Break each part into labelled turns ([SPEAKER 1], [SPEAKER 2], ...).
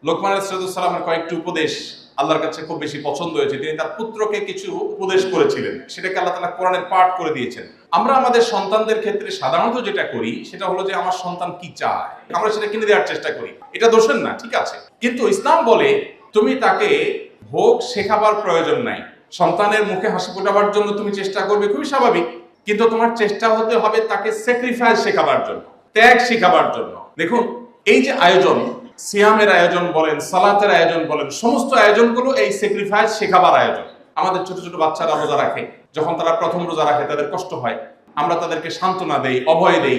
[SPEAKER 1] লোকমান আলাইহিস সালামের কয়েকটি উপদেশ আল্লাহর কাছে খুব বেশি পছন্দ হয়েছে। তিনি তার পুত্রকে কিছু উপদেশ করেছিলেন, সেটাকে আল্লাহ তাআলা কোরআনের পাঠ করে দিয়েছেন। আমরা আমাদের সন্তানদের ক্ষেত্রে সাধারণত যেটা করি সেটা হলো যে আমার সন্তান কি চায় আমরা সেটা কিনে দেওয়ার চেষ্টা করি। এটা দোষের না, ঠিক আছে, কিন্তু ইসলাম বলে তুমি তাকে ভোগ শেখাবার প্রয়োজন নাই। সন্তানের মুখে হাসি ফোটাবার জন্য তুমি চেষ্টা করবে, খুবই স্বাভাবিক, কিন্তু তোমার চেষ্টা হতে হবে তাকে স্যাক্রিফাইস শেখাবার জন্য, ত্যাগ শেখাবার জন্য। দেখুন, এই যে আয়োজন, সিয়ামের আয়োজন বলেন, সালাতের আয়োজন বলেন, সমস্ত আয়োজনগুলো এই স্যাক্রিফাইস শেখাবার আয়োজন। আমাদের ছোট ছোট বাচ্চারা রোজা রাখে, যখন তারা প্রথম রোজা রাখে তাদের কষ্ট হয়, আমরা তাদেরকে সান্ত্বনা দেই, অভয় দেই।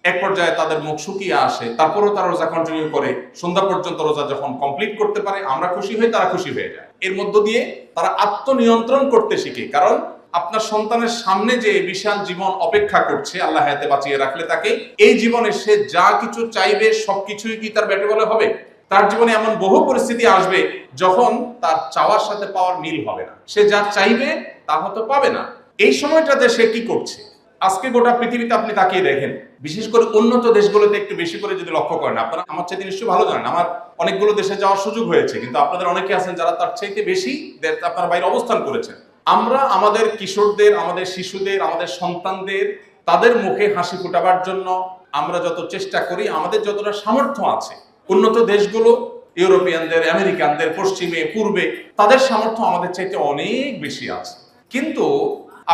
[SPEAKER 1] এক পর্যায়ে তাদের মুখ শুকিয়ে আসে, তারপরেও তারা রোজা কন্টিনিউ করে, সন্ধ্যা পর্যন্ত রোজা যখন কমপ্লিট করতে পারে আমরা খুশি হই, তারা খুশি হয়ে যায়। এর মধ্য দিয়ে তারা আত্মনিয়ন্ত্রণ করতে শিখে। কারণ আপনার সন্তানের সামনে যে বিশাল জীবন অপেক্ষা করছে, আল্লাহ হায়াতে বাঁচিয়ে রাখলে তাকে, এই জীবনে সে যা কিছু চাইবে সবকিছুই কি তার ব্যাটে বলে হবে? তার জীবনে এমন বহু পরিস্থিতি আসবে যখন তার চাওয়ার সাথে পাওয়ার মিল হবে না, সে যা চাইবে তা হয়তো পাবে না। এই সময়টাতে সে কি করছে? আজকে গোটা পৃথিবীতে আপনি তাকিয়ে দেখেন, বিশেষ করে উন্নত দেশগুলোতে একটু বেশি করে যদি লক্ষ্য করেন, আপনারা আমার চাইতে নিশ্চয়ই ভালো জানেন, আমার অনেকগুলো দেশে যাওয়ার সুযোগ হয়েছে, কিন্তু আপনাদের অনেকে আছেন যারা তার চাইতে বেশি আপনার বাইরে অবস্থান করেছেন। আমরা আমাদের কিশোরদের, আমাদের শিশুদের, আমাদের সন্তানদের তাদের মুখে হাসি ফোটাবার জন্য আমরা যত চেষ্টা করি, আমাদের যতটা সামর্থ্য আছে, উন্নত দেশগুলো, ইউরোপিয়ানদের, আমেরিকানদের, পশ্চিমে, পূর্বে, তাদের সামর্থ্য আমাদের চাইতে অনেক বেশি আছে। কিন্তু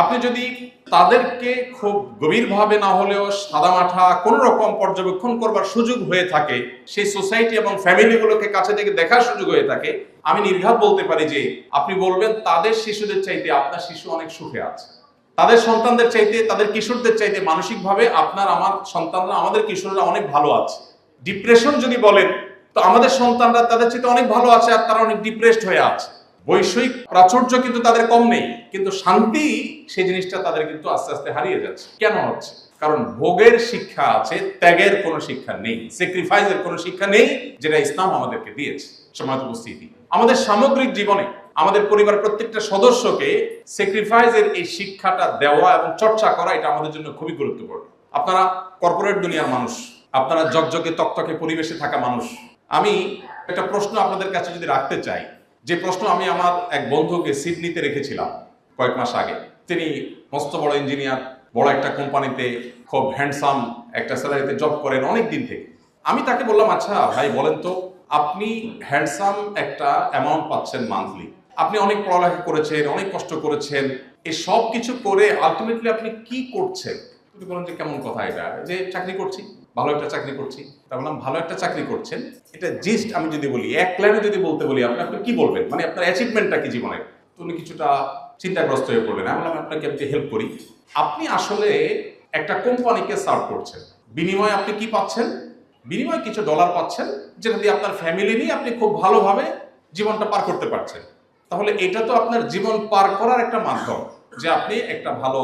[SPEAKER 1] আপনি যদি তাদেরকে খুব গভীরভাবে না হলেও সাদামাঠা কোন রকম পর্যবেক্ষণ করবার সুযোগ হয়ে থাকে, সেই সোসাইটি এবং ফ্যামিলিগুলোকে কাছে থেকে দেখার সুযোগ হয়ে থাকে, আমি নির্ঘাত বলতে পারি যে আপনি বলবেন তাদের শিশুদের চাইতে আপনার শিশু অনেক সুখে আছে। তাদের সন্তানদের চাইতে, তাদের কিশোরদের চাইতে মানসিকভাবে আপনার আমার সন্তানরা, আমাদের কিশোররা অনেক ভালো আছে। ডিপ্রেশন যদি বলেন তো আমাদের সন্তানরা তাদের চাইতে অনেক ভালো আছে, আর তারা অনেক ডিপ্রেসড হয়ে আছে। বৈষয়িক প্রাচুর্য কিন্তু তাদের কম নেই, কিন্তু শান্তি, সেই জিনিসটা তাদের কিন্তু আস্তে আস্তে হারিয়ে যাচ্ছে। কেন হচ্ছে? কারণ ভোগের শিক্ষা আছে, ত্যাগের কোনো শিক্ষা নেই, স্যাক্রিফাইসের কোনো শিক্ষা নেই, যেটা ইসলাম আমাদেরকে দিয়েছে। সম্মানিত উপস্থিতি, আমাদের সামগ্রিক জীবনে আমাদের পরিবার প্রত্যেকটা সদস্যকে স্যাক্রিফাইসের এই শিক্ষাটা দেওয়া এবং চর্চা করা, এটা আমাদের জন্য খুবই গুরুত্বপূর্ণ। আপনারা কর্পোরেট দুনিয়ার মানুষ, আপনারা জগজগে তকতকে পরিবেশে থাকা মানুষ। আমি একটা প্রশ্ন আপনাদের কাছে যদি রাখতে চাই, যে প্রশ্ন আমি আমার এক বন্ধুকে সিডনিতে রেখেছিলাম কয়েক মাস আগে। তিনি মস্ত বড় ইঞ্জিনিয়ার, বড় একটা কোম্পানিতে খুব হ্যান্ডসাম একটা স্যালারিতে জব করেন অনেক দিন থেকে। আমি তাকে বললাম, আচ্ছা ভাই বলেন তো, আপনি হ্যান্ডসাম একটা অ্যামাউন্ট পাচ্ছেন মান্থলি, আপনি অনেক পড়ালেখা করেছেন, অনেক কষ্ট করেছেন, এই সব কিছু করে আলটিমেটলি আপনি কি করছেন? তুমি বলেন যে কেমন কথা এটা, যে চাকরি করছি, ভালো একটা চাকরি করছি। তা বললাম, ভালো একটা চাকরি করছেন, এটা জিস্ট আমি যদি বলি, এক লাইনে যদি বলতে বলি, আপনি কি বলবেন? মানে আপনার অ্যাচিভমেন্টটা কি জীবনে? তো উনি কিছুটা চিন্তাগ্রস্ত হয়ে পড়বেন। আমি বললাম, আপনাকে আমি হেল্প করি। আপনি আসলে একটা কোম্পানিকে সার্ভ করছেন, বিনিময়ে আপনি কি পাচ্ছেন? বিনিময়ে কিছু ডলার পাচ্ছেন, যেটা দিয়ে আপনার ফ্যামিলি নিয়ে আপনি খুব ভালোভাবে জীবনটা পার করতে পারছেন। তাহলে এটা তো আপনার জীবন পার করার একটা মাধ্যম, যে আপনি একটা ভালো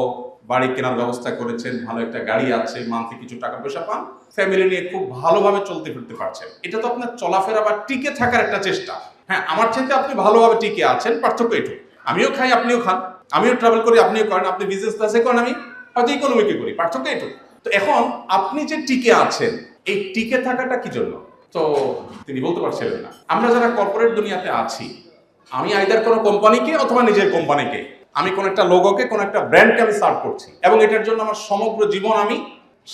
[SPEAKER 1] বাড়ি কেনার ব্যবস্থা করেছেন, ভালো একটা গাড়ি আছে, মান্থলি কিছু টাকা পয়সা পান, ফ্যামিলি নিয়ে খুব ভালোভাবে চলতে ফিরতে পারছেন। এটা তো আপনার চলাফেরা বা টিকে থাকার একটা চেষ্টা। হ্যাঁ, আমার চাইতে আপনি ভালোভাবে টিকে আছেন, পার্থক্য এটু। আমিও খাই, আপনিও খান, আমিও ট্রাভেল করি, আপনিও করেন, আপনি বিজনেস ক্লাসে করেন, আমি হয়তো ইকোনমিকে করি, পার্থক্য এটু। তো এখন আপনি যে টিকে আছেন, এই টিকে থাকাটা কি জন্য? তো তিনি বলতে পারছিলেন না। আমরা যারা কর্পোরেট দুনিয়াতে আছি, আমি আইদার কোনো কোম্পানিকে অথবা নিজের কোম্পানিকে, আমি কোন একটা লোগোকে, কোন একটা ব্র্যান্ডকে আমি সার্ভ করছি, এবং এটার জন্য আমার সমগ্র জীবন আমি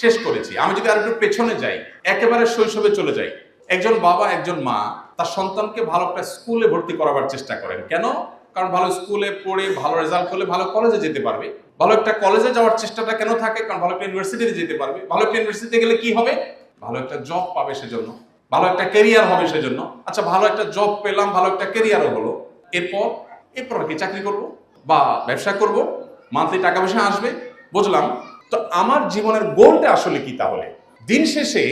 [SPEAKER 1] শেষ করেছি। আমি যদি আর একটু পেছনে যাই, একেবারে শৈশবে চলে যাই, একজন বাবা, একজন মা তার সন্তানকে ভালো একটা স্কুলে ভর্তি করাবার চেষ্টা করেন। কেন? কারণ ভালো স্কুলে পড়ে ভালো রেজাল্ট করলে ভালো কলেজে যেতে পারবে। ভালো একটা কলেজে যাওয়ার চেষ্টাটা কেন থাকে? কারণ ভালো একটা ইউনিভার্সিটিতে যেতে পারবে। ভালো একটা ইউনিভার্সিটিতে গেলে কি হবে? ভালো একটা জব পাবে, সেজন্য ভালো একটা ক্যারিয়ার হবে সেজন্য। আচ্ছা, ভালো একটা জব পেলাম, ভালো একটা ক্যারিয়ারও হলো, এরপর কি চাকরি করব বা ব্যবসা করব, মান্থলি টাকা পয়সা আসবে, বুঝলাম। তো আমার জীবনের গোলটা আসলে কি? তাহলে দিন শেষে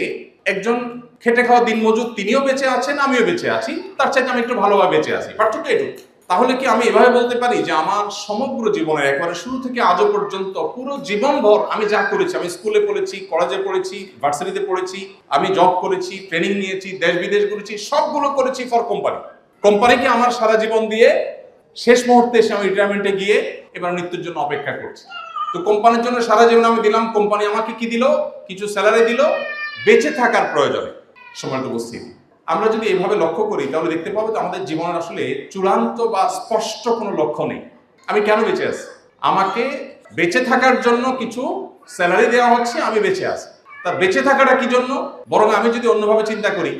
[SPEAKER 1] একজন খেটে খাওয়া দিন মজুর, তিনিও বেঁচে আছেন, আমিও বেঁচে আছি, তার চাইতে আমি একটু ভালোভাবে বেঁচে আছি, পার্থক্য এটুকু। তাহলে কি আমি এভাবে বলতে পারি যে আমার সমগ্র জীবনের একেবারে শুরু থেকে আজও পর্যন্ত পুরো জীবনভর আমি যা করেছি, আমি স্কুলে পড়েছি, কলেজে পড়েছি, ভার্সিটিতে পড়েছি, আমি জব করেছি, ট্রেনিং নিয়েছি, দেশ বিদেশ ঘুরেছি, সবগুলো করেছি ফর কোম্পানি। কোম্পানিকে আমার সারা জীবন দিয়ে শেষ মুহূর্তে এসে আমি রিটায়ারমেন্টে গিয়ে এবার মৃত্যুর জন্য অপেক্ষা করছি। তো কোম্পানির জন্য সারা জীবন আমি দিলাম, কোম্পানি আমাকে কি দিল? কিছু স্যালারি দিল বেঁচে থাকার প্রয়োজনে। সময় উপস্থিতি, আমরা যদি এভাবে লক্ষ্য করি তাহলে দেখতে পাবো যে আমাদের জীবনের আসলে চূড়ান্ত বা স্পষ্ট কোনো লক্ষ্য নেই। আমি কেন বেঁচে আছি? আমাকে বেঁচে থাকার জন্য কিছু স্যালারি দেওয়া হচ্ছে, আমি বেঁচে আছি। তা বেঁচে থাকাটা কি জন্য? বরং আমি যদি অন্যভাবে চিন্তা করি,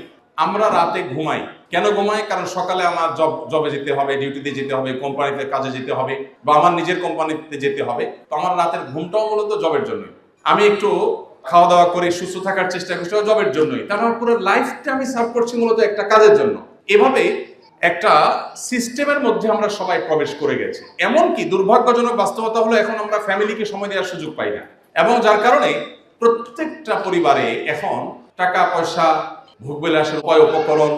[SPEAKER 1] আমরা রাতে ঘুমাই। কেন ঘুমাই? কারণ সকালে আমার জবে যেতে হবে, ডিউটিতে যেতে হবে, কোম্পানিতে কাজে যেতে হবে, বা আমার নিজের কোম্পানিতে যেতে হবে। তো আমার রাতের ঘুমটাও মূলত জবের জন্য। আমি একটু খাওয়া দাওয়া করে সুস্থ থাকার চেষ্টা করছি জবের জন্যই। তার আমার পুরো লাইফটা আমি সার্ভ করছি মূলত একটা কাজের জন্য। এভাবে একটা সিস্টেমের মধ্যে আমরা সবাই প্রবেশ করে গেছি। এমনকি দুর্ভাগ্যজনক বাস্তবতা হলো এখন আমরা ফ্যামিলিকে সময় দেওয়ার সুযোগ পাই না, এবং যার কারণে প্রত্যেকটা পরিবারে এখন টাকা পয়সা, ভোগবিলাসের উপায় উপকরণ,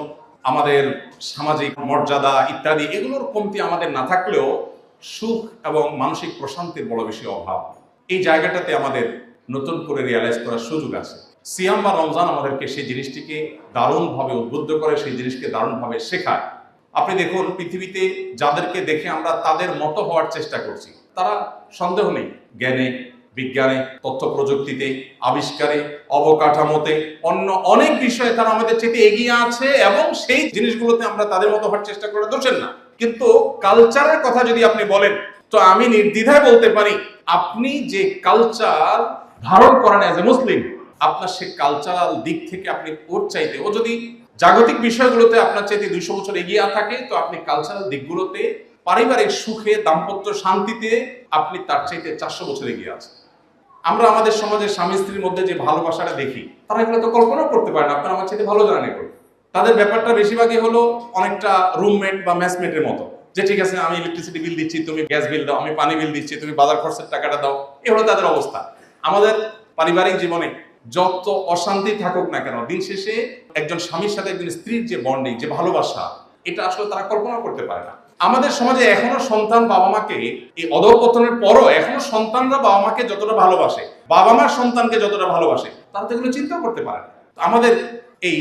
[SPEAKER 1] আমাদের সামাজিক মর্যাদা ইত্যাদি এগুলোর কমতি আমাদের না থাকলেও সুখ এবং মানসিক প্রশান্তির বড় বেশি অভাব। এই জায়গাটাতে আমাদের নতুন করে রিয়ালাইজ করার সুযোগ আছে। সিয়াম বা রমজান আমাদেরকে সেই জিনিসটিকে দারুণভাবে উদ্বুদ্ধ করে, সেই জিনিসকে দারুণভাবে শেখায়। আপনি দেখুন, পৃথিবীতে যাদেরকে দেখে আমরা তাদের মতো হওয়ার চেষ্টা করছি, তারা সন্দেহ নেই জ্ঞানে, বিজ্ঞানে, তথ্য প্রযুক্তিতে, আবিষ্কারে, অবকাঠামোতে, অন্য অনেক বিষয়ে তারা আমাদের চেয়ে এগিয়ে আছে, এবং সেই জিনিসগুলোতে আমরা তাদের মতো হওয়ার চেষ্টা করে দোষের না। কিন্তু কালচারের কথা যদি আপনি বলেন, তো আমি নির্দ্বিধায় বলতে পারি, আপনি যে কালচার ধারণ করেন অ্যাজ এ মুসলিম, আপনার সে কালচারাল দিক থেকে আপনি ওর চাইতে, ও যদি জাগতিক বিষয়গুলোতে আপনার চাইতে 200 বছর এগিয়ে থাকে, তো আপনি কালচারাল দিকগুলোতে, পারিবারিক সুখে, দাম্পত্য শান্তিতে আপনি তার চাইতে 400 বছর এগিয়ে আছেন। আমরা আমাদের সমাজের স্বামী স্ত্রীর মধ্যে যে ভালোবাসাটা দেখি, তারা এগুলো তো কল্পনাও করতে পারে না। আপনার আমার চাইতে ভালো জানেন এগুলো। তাদের ব্যাপারটা বেশিরভাগই হলো অনেকটা রুমমেট বা ম্যাচমেটের মতো, যে ঠিক আছে আমি ইলেকট্রিসিটি বিল দিচ্ছি, তুমি গ্যাস বিল দাও, আমি পানি বিল দিচ্ছি, তুমি বাজার খরচের টাকাটা দাও। এ হলো তাদের অবস্থা। আমাদের পারিবারিক জীবনে যত অশান্তি থাকুক না কেন, দিন শেষে একজন স্বামীর সাথে একজন স্ত্রীর যে বন্ডিং, যে ভালোবাসা, এটা আসলে তারা কল্পনা করতে পারে না। আমাদের সমাজে এখনো সন্তান বাবা মাকে, এই অধঃপতনের পরও এখনো সন্তানরা বাবা মাকে যতটা ভালোবাসে, বাবা মার সন্তানকে যতটা ভালোবাসে, তারা তো এগুলো চিন্তা করতে পারে না। আমাদের এই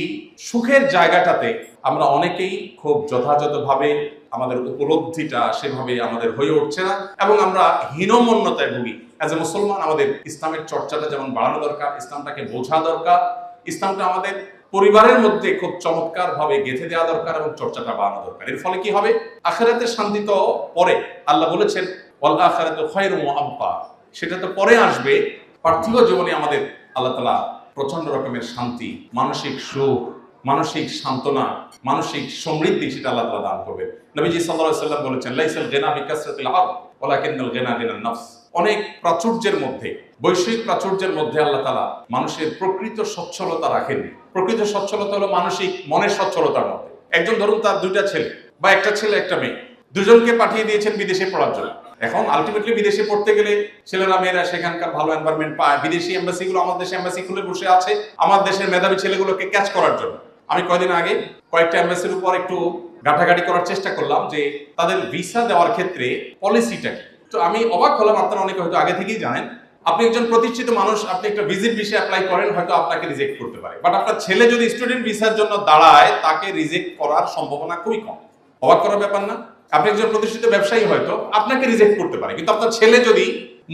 [SPEAKER 1] সুখের জায়গাটাতে আমরা অনেকেই খুব যথাযথভাবে আমাদের উপলব্ধিটা সেভাবে আমাদের হয়ে উঠছে না, এবং আমরা হীনমন্যতায় ভুগি। অ্যাজ এ মুসলমান আমাদের ইসলামের চর্চাটা যেমন বাড়ানো দরকার, ইসলামটাকে বোঝা দরকার, ইসলামটা আমাদের পরিবারের মধ্যে খুব চমৎকার ভাবে গেঁথে দেওয়া দরকার, এবং চর্চাটা বাড়ানো দরকার। এর ফলে কি হবে? আখিরাতের শান্তি তো পরে, আল্লাহ বলেছেন ওয়াল আখিরাতু খায়রুম ওয়া আবকা, সেটা তো পরে আসবে। পার্থিব জীবনে আমাদের আল্লাহ তাআলা প্রচন্ড রকমের শান্তি, মানসিক সুখ, মানসিক সান্ত্বনা, মানসিক সমৃদ্ধি সেটা আল্লাহ তাআলা দান করবেন। নবীজি সাল্লাল্লাহু আলাইহি ওয়াসাল্লাম বলেছেন লাইসাল গিনা বিকাসরাতিল আরদ ওয়ালাকিন্নাল গিনা গিনান নফস। অনেক প্রাচুর্যের মধ্যে, বৈশ্বিক প্রাচুর্যের মধ্যে আল্লাহ তাআলা মানুষের প্রকৃত সচ্ছলতা রাখেন। প্রকৃত সচ্ছলতা হলো মানসিক মনের সচ্ছলতার মধ্যে। একজন ধরুন তার 2টা ছেলে বা একটা ছেলে একটা মেয়ে, দুজনকে পাঠিয়ে দিয়েছেন বিদেশে পড়ার জন্য। এখন আলটিমেটলি বিদেশে পড়তে গেলে ছেলেরা মেয়েরা সেখানকার ভালো এনভায়রনমেন্ট পায়। বিদেশি এমবাসিগুলো, আমাদের দেশে এমবাসি খুলে বসে আছে আমার দেশের মেধাবী ছেলেগুলোকে ক্যাচ করার জন্য। আমি কয়দিন আগে কয়েকটা এমবাসির উপর একটু ঘাটাঘাটি করার চেষ্টা করলাম যে তাদের ভিসা দেওয়ার ক্ষেত্রে পলিসিটা কি। তো আমি অবাক হলাম, আপনারা অনেকে হয়তো আগে থেকেই জানেন, আপনি একজন প্রতিষ্ঠিত মানুষ, আপনি একটা ভিজিট ভিসা অ্যাপ্লাই করেন, হয়তো আপনাকে রিজেক্ট করতে পারে, বাট আপনার ছেলে যদি স্টুডেন্ট ভিসার জন্য দাঁড়ায়, তাকে রিজেক্ট করার সম্ভাবনা খুবই কম। অবাক করার ব্যাপার না? আপনি একজন প্রতিষ্ঠিত ব্যবসায়ী, হয়তো আপনাকে রিজেক্ট করতে পারে, কিন্তু আপনার ছেলে যদি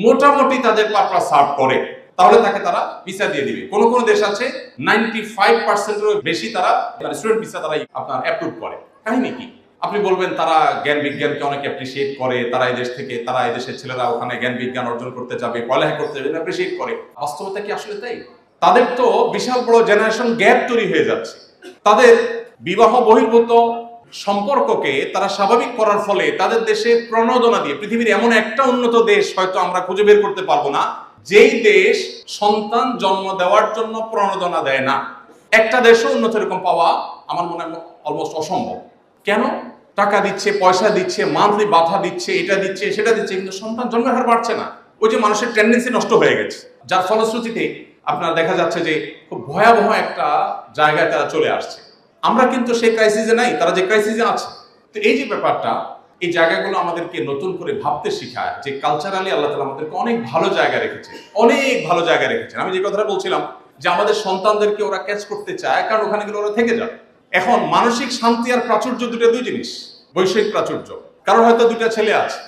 [SPEAKER 1] মোটামুটি তাদের পারপাস সার্ভ করে, তাহলে তাকে তারা ভিসা দিয়ে দিবে। কোন কোন দেশ আছে 95%-এরও বেশি তারা স্টুডেন্ট ভিসা তারাই আপনার অ্যাপ্রুভ করে। কাহিনী কি? আপনি বলবেন তারা জ্ঞান বিজ্ঞানকে অনেক অ্যাপ্রিসিয়েট করে, তারা এই দেশ থেকে, তারা এই দেশের ছেলেরা ওখানে জ্ঞান বিজ্ঞান অর্জন করতে যাবে, পড়ালেখা করতে যাবে, অ্যাপ্রিসিয়েট করে। বাস্তবতা কি আসলে তাই? তাদের তো বিশাল বড় জেনারেশন গ্যাপ তৈরি হয়ে যাচ্ছে। তাদের বিবাহ বহির্ভূত সম্পর্ককে তারা স্বাভাবিক করার ফলে তাদের দেশে প্রণোদনা দিয়ে, পৃথিবীর এমন একটা উন্নত দেশ হয়তো আমরা খুঁজে বের করতে পারবো না যেই দেশ সন্তান জন্ম দেওয়ার জন্য প্রণোদনা দেয় না। একটা দেশও উন্নত এরকম পাওয়া আমার মনে হয় অলমোস্ট অসম্ভব। কেন? টাকা দিচ্ছে, পয়সা দিচ্ছে, মান্থলি বাধা দিচ্ছে, এটা দিচ্ছে, সেটা দিচ্ছে, কিন্তু সন্তান জন্মের হার বাড়ছে না। ওই যে মানুষের টেন্ডেন্সি নষ্ট হয়ে গেছে, যার ফলশ্রুতিতে আপনার দেখা যাচ্ছে যে খুব ভয়াবহ একটা জায়গায় তারা চলে আসছে। আমরা কিন্তু সেই ক্রাইসিসে নাই, তারা যে ক্রাইসিসে আছে। তো এই যে ব্যাপারটা, এই জায়গাগুলো আমাদেরকে নতুন করে ভাবতে শেখায় যে কালচারালি আল্লাহ তাআলা আমাদেরকে অনেক ভালো জায়গায় রেখেছে, অনেক ভালো জায়গায় রেখেছেন। আমি যে কথাটা বলছিলাম যে আমাদের সন্তানদেরকে ওরা ক্যাচ করতে চায়, কারণ ওখানে গেলে ওরা থেকে যায়। এখন মানসিক শান্তি আর প্রাচুর্য দুই জিনিস। বৈষয়িক প্রাচুর্য, কারণ হয়তো 2টা ছেলে আছে,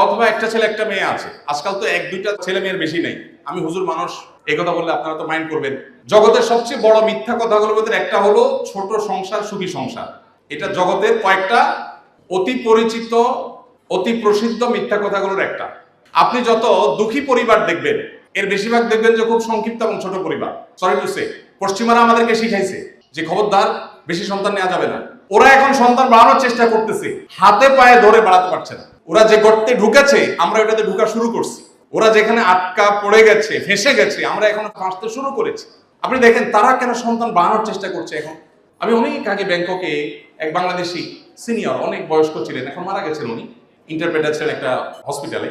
[SPEAKER 1] অথবা একটা ছেলে একটা মেয়ে আছে। আজকাল তো 1-2টা ছেলে মেয়ের বেশি নেই। আমি হুজুর মানুষ, এই কথা বললে আপনারা তো মাইন্ড করবেন। জগতের সবচেয়ে বড় মিথ্যা কথাগুলোর মধ্যে একটা হলো ছোট সংসার সুখী সংসার। এটা জগতের কয়েকটা অতি পরিচিত অতি প্রসিদ্ধ মিথ্যা কথাগুলোর একটা। আপনি যত দুঃখী পরিবার দেখবেন এর বেশিরভাগ দেখবেন যে খুব সংক্ষিপ্ত এবং ছোট পরিবার। সরি টু সে, পশ্চিমারা আমাদেরকে শিখাইছে যে খবরদার বেশি সন্তান নেওয়া যাবে না। ওরা এখন সন্তান বাড়ানোর চেষ্টা করতেছে, হাতে পায়ে ধরে বাড়াতে পারছে না। ওরা যে গর্তে ঢুকেছে আমরা এটাতে ঢুকা শুরু করছি। ওরা যেখানে আটকা পড়ে গেছে, ফেঁসে গেছে, আমরা এখন ফাঁসতে শুরু করেছি। আপনি দেখেন তারা কেন সন্তান বাড়ানোর চেষ্টা করছে এখন। আমি অনেক আগে ব্যাংককে এক বাংলাদেশি সিনিয়র, অনেক বয়স্ক ছিলেন, এখন মারা গেছেন উনি, ইন্টারপ্রেটার ছিলেন একটা হসপিটালে।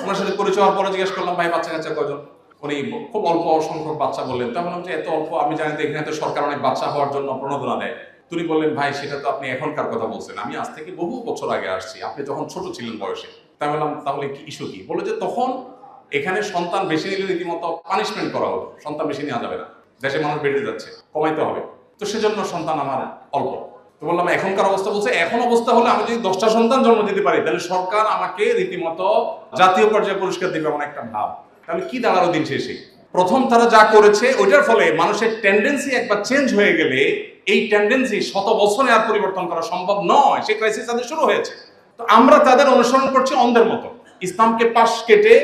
[SPEAKER 1] ওনার সাথে পরিচয় হওয়ার পরে জিজ্ঞেস করলাম, ভাই বাচ্চা কাচ্চা কয়জন? উনি খুব অল্প সংখ্যক বাচ্চা বললেন। তখন বললাম যে এত অল্প, আমি জানি তো এখানে তো সরকার অনেক বাচ্চা হওয়ার জন্য প্রণোদনা দেয়। তিনি বললেন, ভাই সেটা তো আপনি এখনকার কথা বলছেন, আমি আজ থেকে বহু বছর আগে আসছি, আপনি তখন ছোট ছিলেন বয়সে। তাই বললাম তাহলে কি ইস্যু কি? বলে যে তখন এখানে সন্তান বেশি নিলে রীতিমতো পানিশমেন্ট করা হতো, সন্তান বেশি নেওয়া যাবে না, দেশে মানুষ বেড়ে যাচ্ছে, কমাইতে হবে, তো সেজন্য সন্তান আমার অল্প। তো বললাম এখনকার অবস্থা? বলছে এখন অবস্থা হলে আমি যদি 10টা সন্তান জন্ম দিতে পারি তাহলে সরকার আমাকে রীতিমতো জাতীয় পর্যায়ে পুরস্কার দিবে, এমন একটা ভাব। তাহলে কি দাঁড়ালো দিন শেষে? প্রথম তারা যা করেছে ওইটার ফলে মানুষের টেন্ডেন্সি একবার চেঞ্জ হয়ে গেলে এই টেন্ডেন্সি শত বছরে আর পরিবর্তন করা সম্ভব নয়। সেই ক্রাইসিস তাদের শুরু হয়েছে। তো আমরা তাদের অনুসরণ করছি অন্ধের মতো, ইসলামকে পাশ কেটে,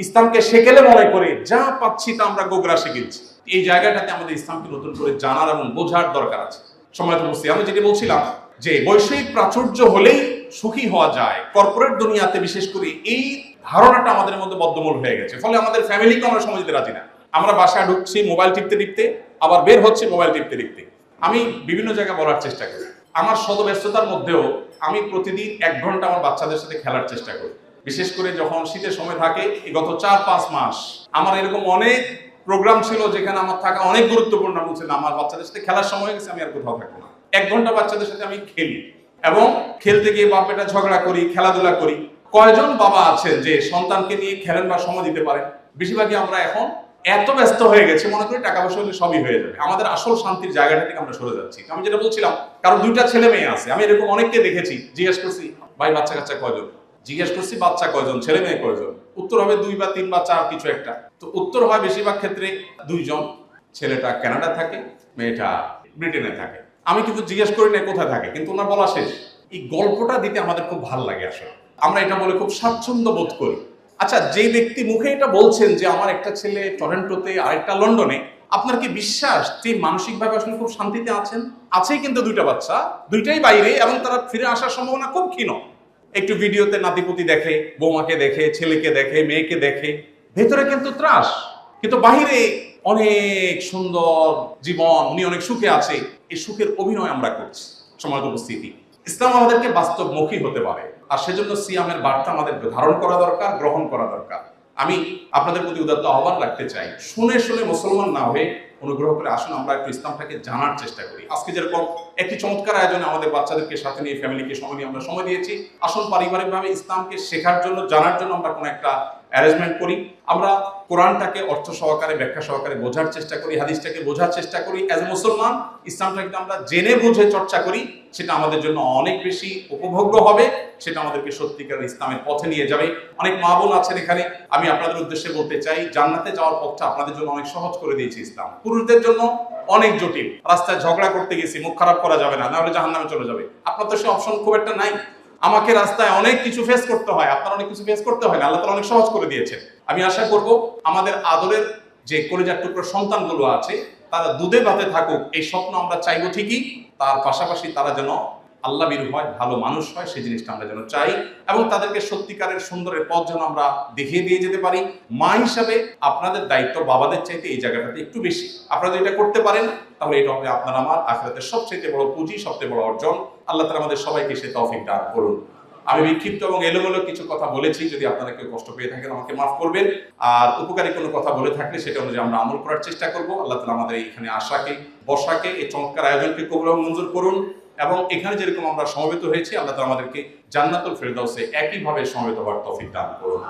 [SPEAKER 1] ইসলামকে সেকেলে মনে করে যা পাচ্ছি তা আমরা গোগরা শিখেছি। এই জায়গাটাতে আমাদের ইসলামকে নতুন করে জানার এবং বোঝার দরকার আছে। সময়ত বুঝছি আমি যেটি বলছিলাম যে বৈষয়িক প্রাচুর্য হলেই সুখী হওয়া যায়, কর্পোরেট দুনিয়াতে বিশেষ করে এই ধারণাটা আমাদের মধ্যে বদ্ধমূল হয়ে গেছে। ফলে আমাদের ফ্যামিলিকে আমরা সময় দিতে রাজি না। আমরা বাসায় ঢুকছি মোবাইল টিপতে টিপতে, আবার বের হচ্ছে মোবাইল টিপতে টিপতে। আমি বিভিন্ন জায়গায় বলার চেষ্টা করি, আমার শত ব্যস্ততার মধ্যেও আমি প্রতিদিন 1 ঘন্টা আমার বাচ্চাদের সাথে খেলার চেষ্টা করি। বিশেষ করে যখন শীতের সময় থাকে, গত 4-5 মাস আমার এরকম অনেক প্রোগ্রাম ছিল যেখানে আমার থাকা অনেক গুরুত্বপূর্ণ। বলছিল আমার বাচ্চাদের সাথে খেলার সময় গেছে, আমি আর কোথাও থাকবো না। 1 ঘন্টা বাচ্চাদের সাথে আমি খেলি এবং খেলতে গিয়ে বাপ বেটা ঝগড়া করি, খেলাধুলা করি। কয়জন বাবা আছেন যে সন্তানকে নিয়ে খেলেন বা সময় দিতে পারেন? বেশিরভাগই আমরা এখন এত ব্যস্ত হয়ে গেছে, মনে করি টাকা পয়সা হলে সবই হয়ে যাবে। আমাদের আসল শান্তির জায়গাটা থেকে আমরা সরে যাচ্ছি। আমি যেটা বলছিলাম, কারণ 2টা ছেলে মেয়ে আছে, আমি এরকম অনেককে দেখেছি। জিজ্ঞেস করছি, ভাই বাচ্চা কাচ্চা কয়জন? জিজ্ঞেস করছি বাচ্চা কয়জন, ছেলে মেয়ে কয়জন? উত্তর হবে 2 বা 3 বা 4 কিছু একটা। তো উত্তর হয় বেশিরভাগ ক্ষেত্রে 2 জন। ছেলেটা কানাডা থাকে, মেয়েটা ব্রিটেনে থাকে। আমি কিন্তু জিজ্ঞেস করি না কোথায় থাকে, কিন্তু ওনার বলা শেষ। এই গল্পটা দিতে আমাদের খুব ভালো লাগে। আসলে আমরা এটা বলে খুব স্বাচ্ছন্দ্য বোধ করি। আচ্ছা, যে ব্যক্তি মুখে এটা বলছেন যে আমার একটা ছেলে টরন্টোতে আরেকটা লন্ডনে, আপনার কি বিশ্বাস যে মানসিকভাবে আসলে খুব শান্তিতে আছেন? আছেই কিন্তু 2টা বাচ্চা, 2টাই বাইরে, এবং তারা ফিরে আসার সম্ভাবনা খুব ক্ষীণ। একটু ভিডিওতে নাতিপুতি দেখে, বৌমাকে দেখে, ছেলেকে দেখে, মেয়েকে দেখে, ভেতরে কিন্তু ত্রাস, কিন্তু বাহিরে অনেক সুন্দর জীবন, উনি অনেক সুখে আছে। এই সুখের অভিনয় আমরা করছি। সমাজ উপস্থিতি, ইসলাম আমাদেরকে বাস্তবমুখী হতে পারে, আর সেজন্য সিয়ামের বার্তা আমাদের ধারণ করা দরকার, গ্রহণ করা দরকার। আমি আপনাদের প্রতি উদাত্ত আহ্বান রাখতে চাই, শুনে শুনে মুসলমান না হয়ে অনুগ্রহ করে আসুন আমরা একটু ইসলামটাকে জানার চেষ্টা করি। আজকে যেরকম একটি চমৎকার আয়োজনে আমাদের বাচ্চাদেরকে সাথে নিয়ে ফ্যামিলিকে সময় নিয়ে আমরা সময় দিয়েছি, আসুন পারিবারিকভাবে ইসলামকে শেখার জন্য, জানার জন্য আমরা কোনো একটা অ্যারেঞ্জমেন্ট করি। আমরা কোরআনটাকে অর্থ সহকারে, ব্যাখ্যা সহকারে বোঝার চেষ্টা করি, হাদিসটাকে বোঝার চেষ্টা করি। অ্যাজ এ মুসলমান ইসলামটাকে আমরা জেনে বুঝে চর্চা করি, সেটা আমাদের জন্য অনেক বেশি উপভোগ্য হবে। সেটা আমাদেরকে সত্যিকার ইসলামের পথে নিয়ে যাবে। অনেক মা বোন আছেন এখানে, আমি আপনাদের উদ্দেশ্যে বলতে চাই, জান্নাতে যাওয়ার পথটা আপনাদের জন্য অনেক সহজ করে দিয়েছে ইসলাম। পুরুষদের জন্য অনেক জটিল। রাস্তায় ঝগড়া করতে গেছি, মুখ খারাপ করা যাবে না, নাহলে জাহান্নামে চলে যাবে। আপনার তো সে অপশন খুব একটা নাই। আমাকে রাস্তায় অনেক কিছু ফেস করতে হয়, আপনার অনেক কিছু ফেস করতে হয় না, আল্লাহ তাআলা অনেক সহজ করে দিয়েছেন। আমি আশা করব আমাদের আদরের যে কলিজার টুকরো সন্তানগুলো আছে তারা দুধে ভাতে থাকুক, এই স্বপ্ন আমরা চাইবো ঠিকই। তার পাশাপাশি তারা যেন আল্লাহ ভীরু হয়, ভালো মানুষ হয়, সেই জিনিসটা আমরা যেন চাই, এবং তাদেরকে সত্যিকারের সুন্দরের পথ যেন আমরা দেখিয়ে দিয়ে যেতে পারি। মা হিসাবে আপনাদের দায়িত্ব বাবাদের চাইতে এই জায়গাটাতে একটু বেশি। আপনারা এটা করতে পারেন তাহলে এটা হবে আপনার আমার আখিরাতের সবচেয়ে বড় পুঁজি, সবচেয়ে বড় অর্জন। আল্লাহ তাআলা আমাদের সবাইকে সে তৌফিক দান করুন। আমি বিক্ষিপ্ত এবং এলোমেলো কিছু কথা বলেছি, যদি আপনারা কেউ কষ্ট পেয়ে থাকেন আমাকে মাফ করবেন। আর উপকারী কোনো কথা বলে থাকলে সেটা অনুযায়ী আমরা আমল করার চেষ্টা করব। আল্লাহ তাআলা আমাদের এখানে আশাকে, বসাকে, এই চমৎকার আয়োজনকে কবুল এবং মঞ্জুর করুন, এবং এখানে যেরকম আমরা সমবেত হয়েছি আল্লাহ তাআলা আমাদেরকে জান্নাতুল ফেরদাউসে একইভাবে সমবেত হওয়ার তৌফিক দান করুন।